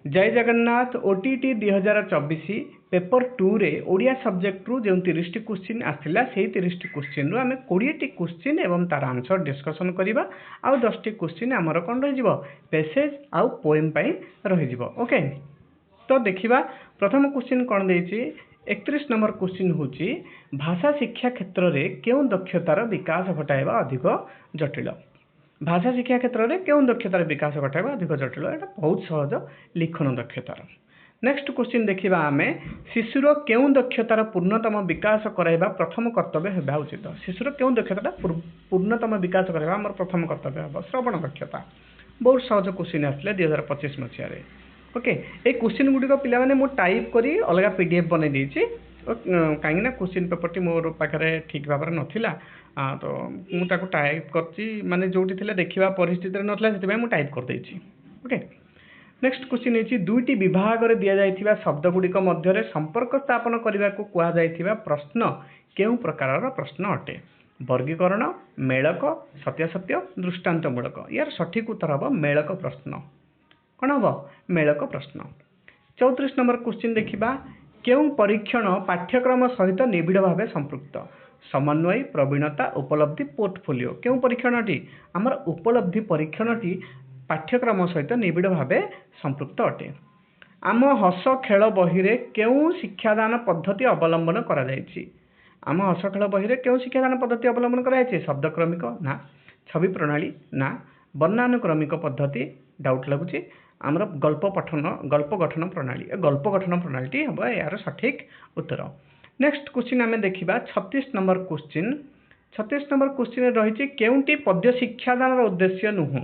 जय Jagannath OTT 2024 paper 2 रे Odia subject रु जो 30 क्वेश्चन आसला से 30 क्वेश्चन रु आम 20 क्वेश्चन एवं तार आंसर डिस्कसन करवा आउ 10 क्वेश्चन आमर कौन रही पैसेज आउ पोएम रही ओके। तो देखिबा प्रथम क्वेश्चन कौन देछि 31 नंबर क्वेश्चन होची भाषा शिक्षा क्षेत्र में केउं दक्षतार विकास घटाइबा अधिक जटिल। भाषा शिक्षा क्षेत्र में केउं दक्षतार विकास घटाइबा अधिक जटिल एटा बहुत सहज लिखन दक्षतार। नेक्स्ट क्वेश्चन देखिबा आमे शिशुर केउं दक्षतार पूर्णतम विकास कराइबा प्रथम कर्तव्य हेबा उचित। शिशुर केउं दक्षतार पूर्णतम विकास कराइबा हमर प्रथम कर्तव्य हेबा श्रवण दक्षता। बहुत सहज क्वेश्चन आसले 2025 मसिया रे ओके। ए क्वेश्चन गुडी को पिला माने मो टाइप करी अलगा पीडीएफ बनै देछि कहीं ना क्वेश्चन पेपर टी मोर पाखरे ठीक भाव नथिला तो मुझे टाइप करछि माने जोटी थिले देखिबा परिस्थिति रे नथिला सेति मु टाइप कर देछि ओके। नेक्स्ट क्वेश्चन है दुईटी विभाग रे दिया जाइथिबा शब्द गुडी मध्य रे संपर्क स्थापन करबा को कुआ जाइथिबा प्रश्न केउं प्रकारर प्रश्न अटे। वर्गीकरण मेलक सत्यासत्य दृष्टांतमूलक यार सठिक उत्तर हबो मेलक प्रश्न। कौन हम मेलक प्रश्न। 34 नंबर क्वेश्चन देखिबा केउं परीक्षण पाठ्यक्रम सहित निबिड़ भाव संपृक्त। समन्वय प्रवीणता उपलब्धि पोर्टफोलियो केउं परीक्षणटी आमर उपलब्धि परीक्षणटी पाठ्यक्रम सहित निबिड़ भाव संपृक्त अटे। आम हस खेल बही रे केउं शिक्षादान पद्धति अवलंबन करा जायछि। आम हस खेल बही रे केउं शिक्षादान पद्धति अवलंबन करा जायछि। शब्दक्रमिक ना छवि प्रणाली ना वर्णानुक्रमिक पद्धति डाउट लगुछि आमर गल्प गठन प्रणाली गल्प गठन प्रणाली हम यार सठिक उत्तर। नेक्स्ट क्वेश्चन आम देखा 36 नंबर क्वेश्चन। 36 नंबर क्वेश्चन रही केउंटी पद्य शिक्षादान उद्देश्य नुह।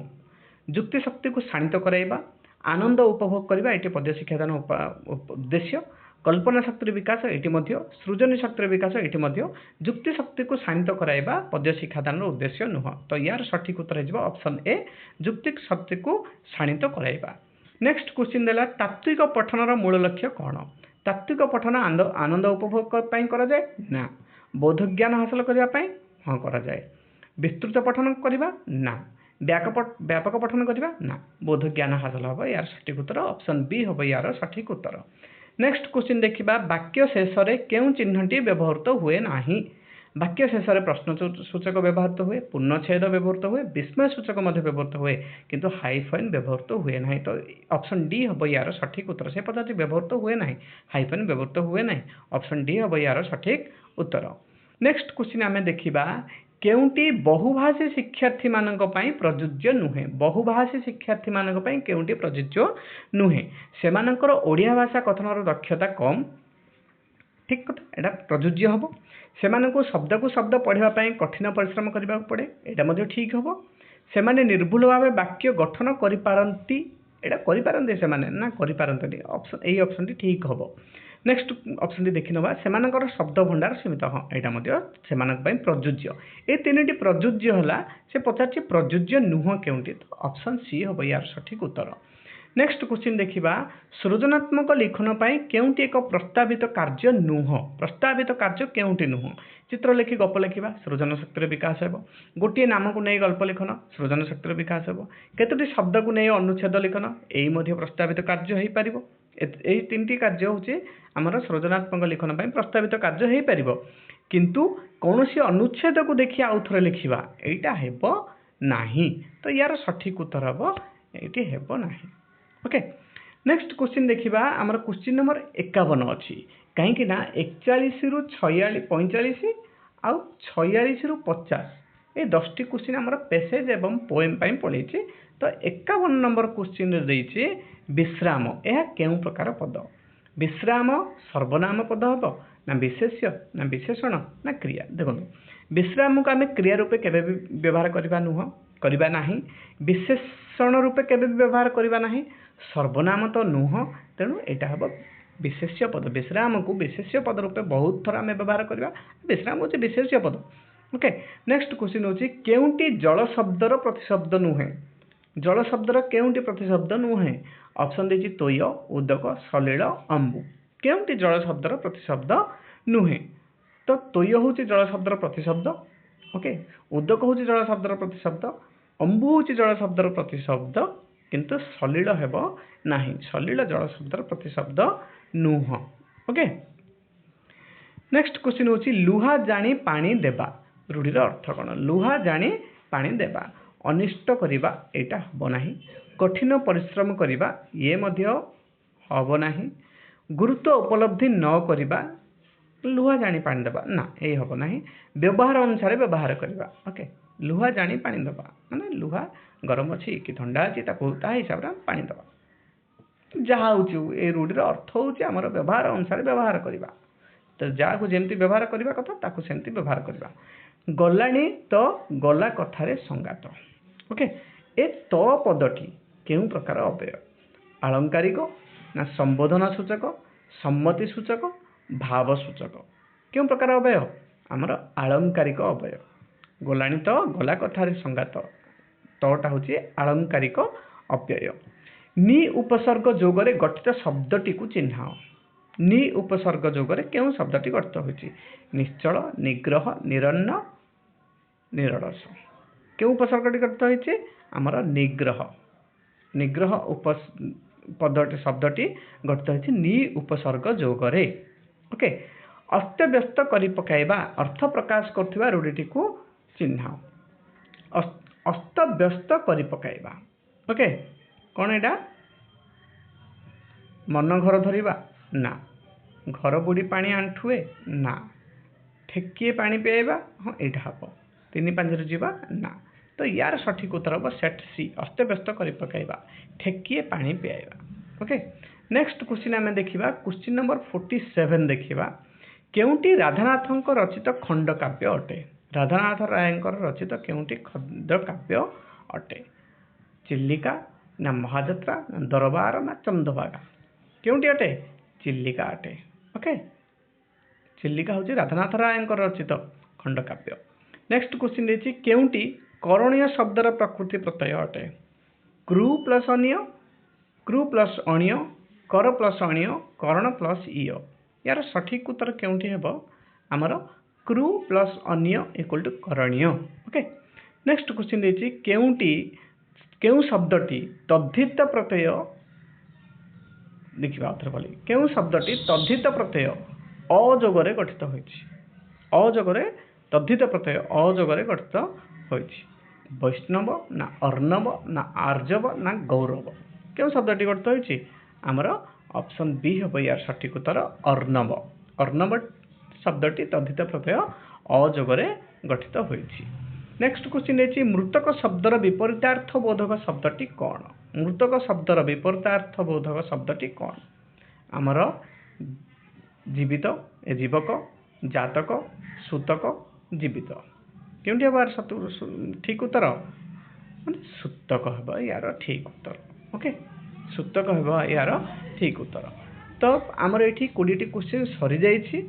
जुक्ति शक्ति को शाणित कराइबा आनंद उपभोग करबा एटी पद्य शिक्षादान उद्देश्य। कल्पना शक्ति विकास ये सृजन शक्ति विकास ये जुक्ति शक्ति को शाणित कराइबा पद्य शिक्षादान उद्देश्य नुह। तो यार सठिक उत्तर हो ऑप्शन ए जुक्ति शक्ति को शाणित कराइबा। नेक्स्ट क्वेश्चन देला तात्विक पठनर मूल लक्ष्य कौन। तात्विक पठन आनंद उपभोग करा जाए ना बोध ज्ञान हासिल करने हाँ करा जाए। विस्तृत पठन करवा ना व्यापक पठन करवा ना बोध ज्ञान हासिल हम यार सठिक उत्तर ऑप्शन बी हम यार सठिक उत्तर। नेक्स्ट क्वेश्चन देखिबा वाक्य शेष में केउं चिन्हटी व्यवहृत हुए नाही। वाक्य शेष में प्रश्न सूचक व्यवहृत हुए पूर्णछेद व्यवहृत हुए विस्मय सूचक व्यवहृत हुए किंतु हाइफन व्यवहृत हुए ना। तो ऑप्शन डी हम यार सठिक उत्तर। से पद्धति व्यवहृत हुए ना हाइफन व्यवहृत हुए ना ऑप्शन डी हम यार सठिक उत्तर। नेक्स्ट क्वेश्चन आम देखा केउंटी बहुभाषी शिक्षार्थी मानक पई प्रযোज्य नुहे। बहुभाषी शिक्षार्थी मानक पई केउंटी प्रযোज्य नुहे सेमानकर ओडिया भाषा कथनर दक्षता कम ठीक कथा एटा प्रযোज्य हम। सेमानको शब्द को शब्द पढ़िबा पई कठिन परिश्रम करबा पड़े एटा मध्ये ठीक हम। सेमाने निर्भुल भाव वाक्य गठन करि पारंती एटा करि पारंती सेमाने ना करि पारंती ऑप्शन ए ऑप्शन टी ठीक हम। नेक्स्ट ऑप्शन टी देखि नबा सेमानकर शब्द भंडार सीमित हाँ एटा मध्ये सेमानक पई प्रযোज्य। ए तीनटी प्रযোज्य होला से पचारछि प्रযোज्य नुह केउंटी। तो ऑप्शन सी हम यार सठिक उत्तर। नेक्स्ट क्वेश्चन देखिबा सृजनात्मक लिखन पई केउंटी एक प्रस्तावित कार्य नुह। प्रस्तावित कार्य केउंटी नुह। चित्र लिखि गप लिखिबा सृजन शक्ति विकास हेबो। गोटे नाम को नै गल्प लिखन सृजन शक्ति विकास हेबो। केतोटी शब्द को नै अनुच्छेद लिखन एई मध्ये प्रस्तावित कार्य हेई परिबो। एई तीनटी कार्य होचे हमर सृजनात्मक लिखन पई प्रस्तावित कार्य हेई परिबो किंतु कोनोसी अनुच्छेद को देखि आउथरे लिखिबा एटा हेबो नाही। तो यार सठिक उत्तर हेबो एटी हेबो नाही ओके। नेक्स्ट क्वेश्चन देखिबा हमर क्वेश्चन नंबर 51 अछि कहीं ना 41 रु 45 आउ 46 रु 50 ए 10 टी क्वेश्चन हमर पैसेज एवं पोएम पई पढिछि। तो 51 नंबर क्वेश्चन रे दैछि विश्राम यह केउं प्रकार पद। विश्राम सर्वनाम पद हबो ना विशेष्य ना विशेषण ना क्रिया। देखो विश्राम को आम क्रिया रूपे केबे भी व्यवहार करबा नाही विशेषण रूपे केबे भी व्यवहार करबा नाही सर्वनाम तो नुह तेणु एटा हम विशेष्य पद। विश्राम को विशेष्य पद रूपे बहुत थर आम व्यवहार करबा विश्राम होचे विशेष्य पद ओके। नेक्स्ट क्वेश्चन होची केउंटी जल शब्दर प्रतिशब्द नुहे। जल शब्दर केउंटी प्रतिशब्द नुहे ऑप्शन देछि तोय उदक सलिल अंबु केउंटी जल शब्दर प्रतिशब्द नुहे। तो तोय होची जल शब्दर प्रतिशब्द ओके उदक होची जल शब्दर प्रतिशब्द अंबु होची जल शब्दर प्रतिशब्द किंतु सलिल हेब नाही सलिल जल शब्दर प्रतिशब्द नुह ओके नेक्स्ट क्वेश्चन होची लुहा जानी पानी देबा रूढ़ीर अर्थ कौन लुहा जानी पानी देबा अनिष्ट करिबा एटा हबो नाही कठिन परिश्रम करिबा ये मध्य हबो नाही गुरुत्व उपलब्धि न करिबा लुहा जानी पानी देबा ना ये हबो नाही व्यवहार अनुसार व्यवहार करिबा ओके लुहा जानी पानी देबा माने लुहा गरम अछि कि ठंडा अछि ताको ता हिसाब रे पानी देबा जहा होची ए रूढ़ीर अर्थ होची हमर व्यवहार अनुसार व्यवहार करिबा तो जहाँ को जमती व्यवहार करने कथा ताकू सेमती व्यवहार करवा गलानी तो गला कथार संगात ओके ए तो पदटी केउ प्रकार अव्यय आलंकारिक ना संबोधन सूचक सम्मति सूचक भाव सूचक केउ प्रकार अव्यय आमर आलंकारिक अव्यय गलानी तो गला कथार संगात तोटा हूँ आलंकारिक अव्यय नि उपसर्ग जोगरे गठित शब्दटी को चिन्ह नि उपसर्ग जोगरे केउं शब्दटी गठित होइछि निश्चल निग्रह निरन्न निरलस केउं उपसर्गटी गठित होइछि हमर निग्रह निग्रह पदटी शब्दटी गठित होइछि नि उपसर्ग जोगरे ओके अस्त व्यस्त करि पकाइबा अर्थ प्रकाश करथिबा रूढ़ीटी को चिन्ह अस्त व्यस्त करि पकाइबा ओके कोन एटा मन घर धरिबा ना घर बुड़ी पानी आंठुए ना ठेकिए पानी पिएबा हाँ यहाँ हम तीन पांच जावा ना तो यार सठिक उत्तर हम सेट सी अस्त व्यस्त कर पकाइबा ठेकिए पानी पिएबा ओके नेक्स्ट क्वेश्चन आम देखा क्वेश्चन नंबर 47 देखा केउटी राधानाथ रचित खंड काव्य अटे राधानाथ राय रचित केउटी खंड काव्य अटे चिल्लिका ना महाजात्रा ना दरबार ना चंदभागा केउटी अटे चिल्लिका अटे ओके चिल्लिका हूँ राधानाथ राय रचित खंड काव्य नेक्स्ट क्वेश्चन देखिए केउटी करणीय शब्दर प्रकृति प्रत्यय अटे क्रू प्लस अणीय कर प्लस अणीय करण प्लस इय यार सठिक उत्तर केउटी हेबो आमर क्रू प्लस अणीय इक्वल टू करणीय ओके नेक्स्ट क्वेश्चन देखिए केउटी केउ शब्दटी तद्धित प्रत्यय देखा आउथरे बोली केउ शब्दटी तद्धित प्रत्यय अजोगरे गठित होइछि अजोगरे तद्धित प्रत्यय अजोगरे गठित होइछि वैष्णव ना अर्णव ना आर्जव ना गौरव केउ शब्दटी गठित होइछि आमर ऑप्शन बी हेबो यार सठिक उत्तर अर्णव अर्णव शब्दटी तद्धित प्रत्यय अजोगरे गठित होइछि नेक्स्ट क्वेश्चन देखिए मृतक शब्दर विपरीतार्थ बोधक शब्दटी कौन मृतक शब्दर विपरीतार्थ बोधक शब्दटी कौन आमर जीवित जीवक जातक सूतक जीवित केउंटी बार ठीक उत्तर माने सूतक हेबा यार ठीक उत्तर ओके सूतक हेबा यार ठीक उत्तर तो आमर एठी 20टी क्वेश्चन सरी जाइछि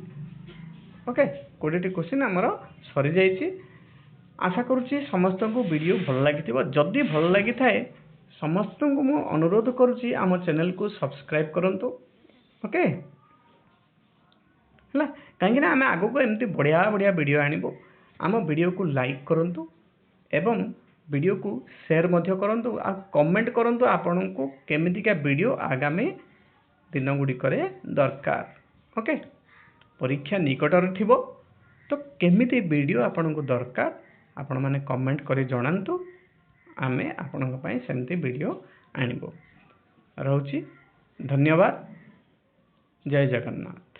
ओके 20टी क्वेश्चन आमर सरी जाइछि आशा करुच्ची समस्त को वीडियो भल लगी जदि भल लगी थाए समस्त को मु अनुरोध करुच्ची आम चैनल को सब्सक्राइब करंतु ओके है कहीं आम आग को एमती बढ़िया बढ़िया वीडियो आणबू आम वीडियो को लाइक करंतु एवं वीडियो को शेयर मध्य करंतु आ कमेंट करंतु आपन को केमितिका वीडियो आगामी दिन गुड़िक दरकार ओके परीक्षा निकटर थिबो तो केमिति वीडियो आपन को दरकार आपण माने कमेंट करी जणांतु आमे आपन पई सेमती वीडियो आनिबो रहउची धन्यवाद जय जगन्नाथ।